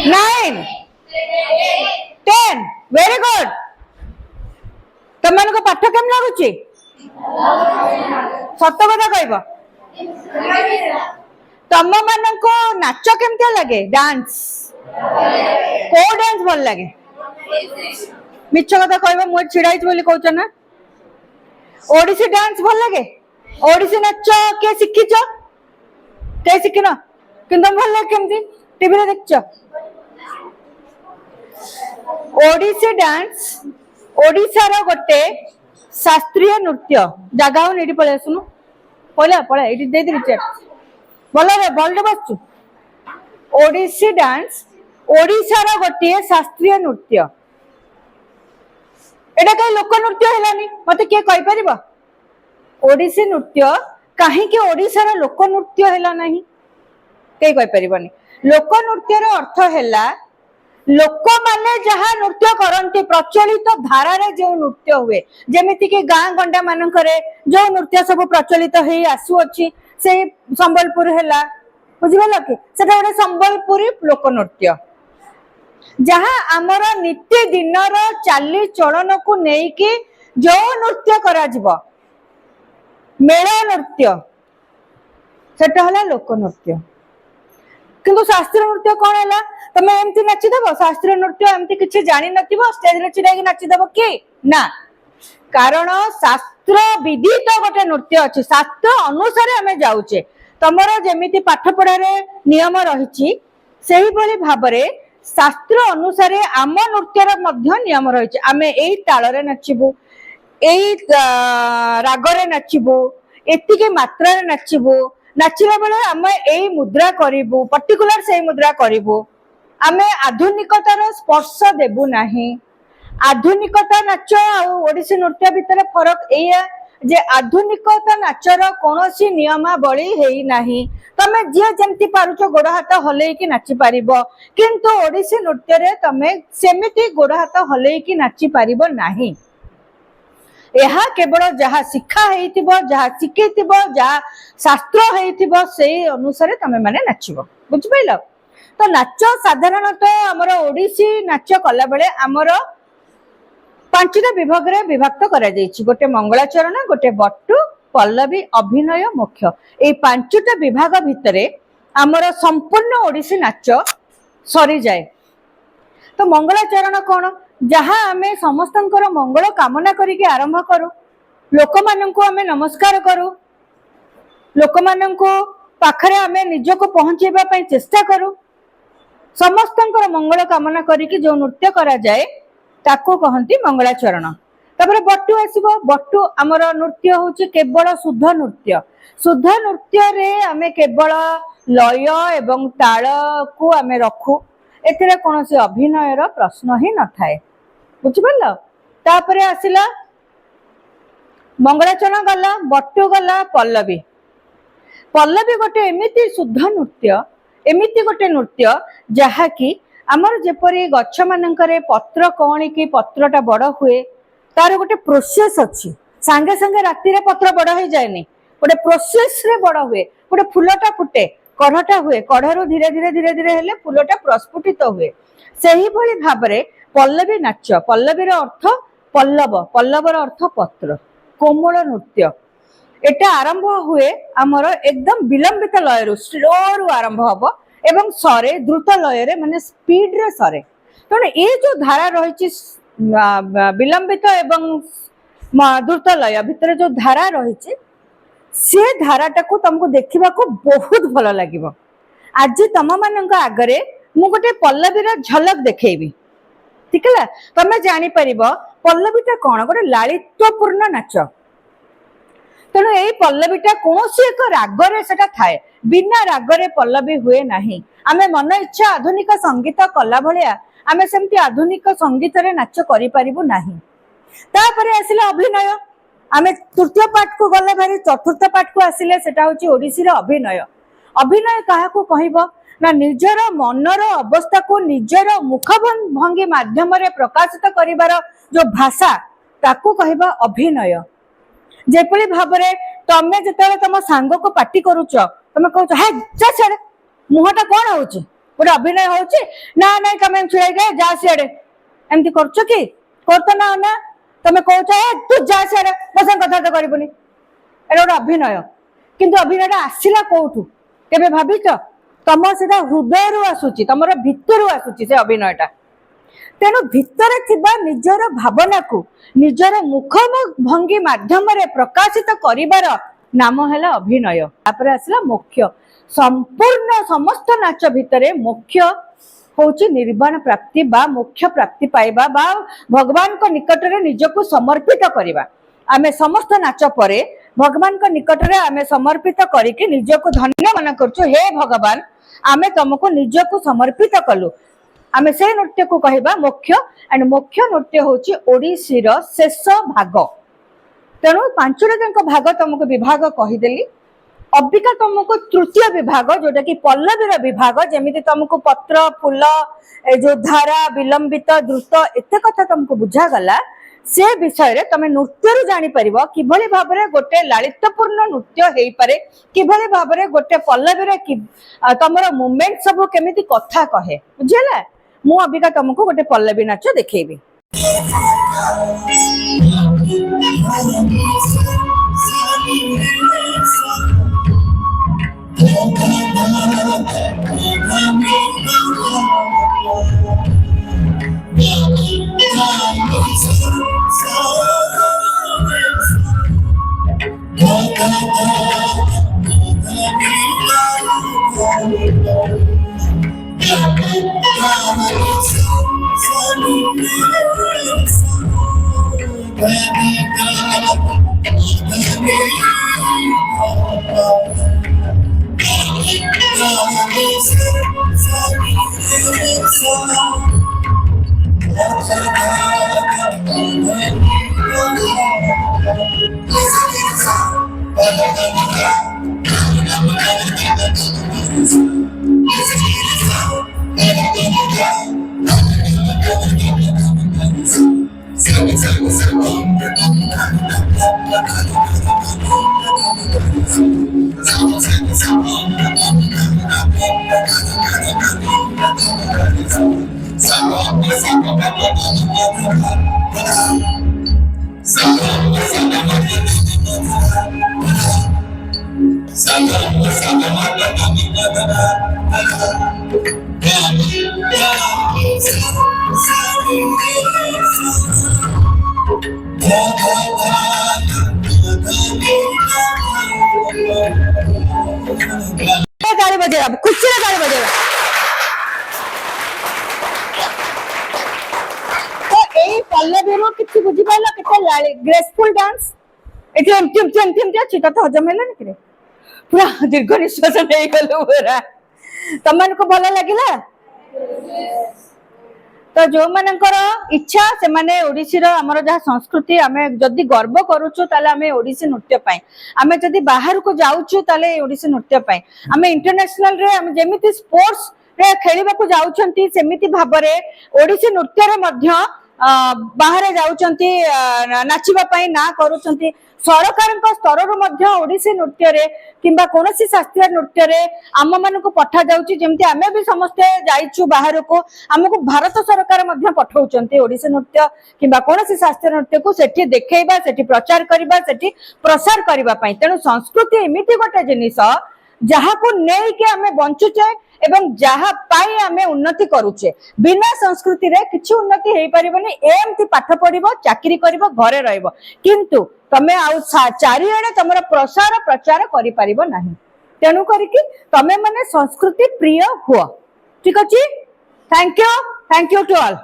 9 10 very good तुम मान को पाठ केम लगुच सत कथा कह तुम मान को नाच केमती लगे डांस को डांस भल लगे मिछ कथा कह मुझे छिड़ाई बोली कहच ना ओडिसी डांस भल लगे ओडिसी नाच किए शिखिच के शिखिन कि भल लगे केमती टीवी देख ओडिसी डांस ओडिशार गोटे शास्त्रीय नृत्य जगह नहीं पलि आसुनु पड़ा पड़ा ये दे चेक भल भल बसु ओडिसी डांस ओडिशार गोटे शास्त्रीय नृत्य एटा कहीं लोक नृत्य है मत किए कहीपर ओडिसी नृत्य कहीं ओडिशार लोक नृत्य है कहीं कहीपर लोक नृत्यर अर्थ है लोक माने जहा नृत्य करती प्रचलित धारा रे जो नृत्य हुए जेमिति कि गाँ गंडा मानक जो नृत्य सब प्रचलित हो आसुअछि से संबलपुर है बुझिगल कि सेटा गोटे संबलपुरी लोक नृत्य जहा आमर नित्य दिनर चाली चलन को नेकी जो नृत्य करा जिवो मेला नृत्य सेटा हला लोक नृत्य किंतु शास्त्रीय नृत्य कौन है तुम एमती नाचिदेव शास्त्रीय नृत्य एमती किसी जानी नथिबो स्टेज रे छिड़ाई नाचिदेव कि ना कारण शास्त्र विदित गोटे नृत्य अच्छे शास्त्र अनुसार आम जाऊे तुमर जमीती पाठ पढ़ा नियम रही से भाव शास्त्र अनुसार आम नृत्यर नियम रही आम यही ताल नाचबू यही रागरे नाचबू एतिके मात्रा नाचबू नाचिला बेले आम यही मुद्रा करूँ पर्टिकुलर से मुद्रा करूँ आम आधुनिकतार स्पर्श देबू नहीं आधुनिकता नाच ओडिसी नृत्य भितर फरक एया जे आधुनिकता नाचर कौन नियमावली है नहीं तमे जी जमती पारुच गोड़ हाथ हलैकी नाची पार किंतु ओडिसी नृत्य रे तमे सेमिति गोड़ हाथ हलैकी नाची पार नहीं यह केवल जहाँ शिखा हो जहाँ शिखी जहाँ शास्त्र हो से अनुसार तमे माने नाचब बुझिपाइल तो नाच साधारणतः आमर ओडिसी नाच कला बेले आमर 5टा विभाग रे विभक्त करा जायछि गोटे मंगलाचरण गोटे बट्टू पल्लवी अभिनय मुख्य ए 5टा विभाग भितरे आमर संपूर्ण ओडिसी नाच सरी जाए तो मंगलाचरण कौन जहाँ आमे समस्तंकर मंगल कामना करिके आरंभ करू लोक माननकु आमे नमस्कार करू लोक माननकु पाखरे आमे निजको पहुंचेबा पई चेष्टा करू समस्तंकर मंगल कामना करिके जो नृत्य करा जाए ताको कहंती मंगलाचरण तापर बट्टू आसीबो बट्टू आमर नृत्य होची केवल शुद्ध नृत्य रे आमे केवल लय एवं ताल को आमे रखू एथिरे कोनोसी अभिनयर प्रश्न ही न थाए बुझिपारल तापर आसिला मंगलाचरण गला बट्टू गला पल्लवी पल्लवी गोटे एमिति शुद्ध नृत्य एमिति गोटे नृत्य जहा कि आमर जेपरी गछ मानकरे पत्र कौणिकी पत्रटा बड़ हुए तार गोटे प्रोसेस अच्छी सांगे सांगे राति रे पत्र बड़ हो जाए गोटे प्रोसेस रे बड़ हुए गोटे फुलटा फुटे कढ़टा हुए कढ़ धीरे धीरे धीरे धीरे हेले फुलटा प्रस्फुटित हुए सही भली भाबरे पल्लवी नाच पल्लवीर अर्थ पल्लव पल्लवर अर्थ पत्र कोमल नृत्य एटा आरंभ हुए आमर एकदम विलंबित लय स्लो रु आरंभ हम एवं सरे द्रुत लय रे माने स्पीड रे सरे तेणु ये जो धारा रही विलंबित एवं द्रुत लय भितर जो धारा रही से धाराटा को तुमको देखा बहुत भल लगे आज तुम मान आगरे मु गोटे पल्लवीर झलक देखी ठीक है तुम जापर पल्लवीटा कौन गोटे लालित्यपूर्ण नाच तेणु यही पल्लवीटा कौन एक रागरे सेटा थाए बिना रागरे पल्लवी हुए नहीं आमे मन इच्छा आधुनिक संगीत कला भलिया आमे सेमती आधुनिक संगीत रे नाच करि परिबु नहीं तापरे आसिले अभिनय आमे तृतीय पाठ को गले भारी चतुर्थ पाठ को आसिले सेटा होची ओडिसी रे अभिनय अभिनय काहा को कहबो ना निजर मनर अवस्था को निजर मुख भंगी माध्यम रे प्रकाशित करिवार जो भाषा ताको कहबा अभिनय जेपरी भाबरे तमे जतले तम सांग को पार्टी करूछ तमे कहूछ हे जा छाड़ मुहटा कोन होउछ गोटे अभिनय होची ना ना कमे छुड़ाई गए जा सियाड़े एमती करछ कि करत ना ना तमे कहछ तू जा सियाड़े बसन कथा तो करबुनी एटा गोटे अभिनय किंतु अभिनयटा आसिला कोठू केबे भाबिछ तम सेटा हृदय रु आसुची तमर भितर आसुची से अभिनयटा तेणु भितर थिबा निजर भावना को निजर मुख भंगी माध्यम रे प्रकाशित करिवार नाम हैला अभिनय तापर आसला मोक्ष संपूर्ण समस्त नाच भितरे मोक्ष होची निर्वाण प्राप्ति बा मोक्ष प्राप्ति पाइबा बा भगवान को निकट रे निजको समर्पित करिबा आमे समस्त नाच परे भगवान को निकट रे आमे समर्पित करिके निजको धन्य मन करछु हे भगवान आमे तुमको निजको समर्पित कलु आमे से नृत्य को कहबा मोक्ष एंड मोक्ष नृत्य होची ओडिसी रो शेष भाग तेणु पांचटा भाग तुमको विभाग कहीदेली अबिका तुमको तृतीय विभाग जोटा कि पल्लवीर विभाग जेमिति तुमको पत्र फूल जो धारा विलंबित द्रुत एते कथा तुमको बुझा गला से विषय रे तमे नृत्य रु जानि परिबो किभली भाबरे गोटे लालित्यपूर्ण नृत्य हेई पारे किभली भाबरे गोटे पल्लवीर कि तमरो मूवमेंट सब केमिति कथा कहे बुझला मु अबिका तुमको गोटे पल्लवी नाच देखैबी ताली बजेगा खुशी से ताली बजेगा तो एई पल्लवी रो किछि बुझी पाइला केते ग्रेसफुल डांस एठी एमटी अछि कथा हजम हैला नि रे पूरा दीर्घ निश्वास नै गलो पूरा तमन को भलो लागिला तो जो मानकर इच्छा से माने ओडिसी रो हमर जहा संस्कृति आमे जदी गर्व करूछु ताले आमे ओडिसी नृत्य पाई आमे जदी बाहर को जाउछु ताले ओडिसी नृत्य पाई आमे इंटरनेशनल रे आमे जेमिति स्पोर्ट्स रे खेलिबा को जाउछंती सेमिति भाबरे ओडिसी नृत्य रे मध्य बाहर जाउछंती नाचिबा पाई ना करूछंती सरकार स्तर रु मध्य ओडिसी नृत्य रे किंबा कोनोसी शास्त्रीय नृत्य रे आम मान को पठा जाउची जेमति आमे भी समस्ते जाइछु बाहर को हमको भारत सरकार मध्य पठाउचंती ओडिसी नृत्य किंबा कोनोसी शास्त्रीय नृत्य को सेठी देखैबा सेठी प्रचार करबा सेठी प्रसार करबा पई तेनु संस्कृति एमिति गोटे जिनिस जहा को नै के आमे बंचुचे एवं जहा पाई आमे उन्नति करूचे बिना संस्कृति रे किछि उन्नति हेई परिबनी एमति पाठ पढिबो चाकरी करबो घरे रहइबो किंतु तमे आउ चारिआडे तमरा प्रसार प्रचार करि परिबो नाही तेनु करिकि तमे माने संस्कृति प्रिय हुआ ठीक अछि थैंक यू टू ऑल।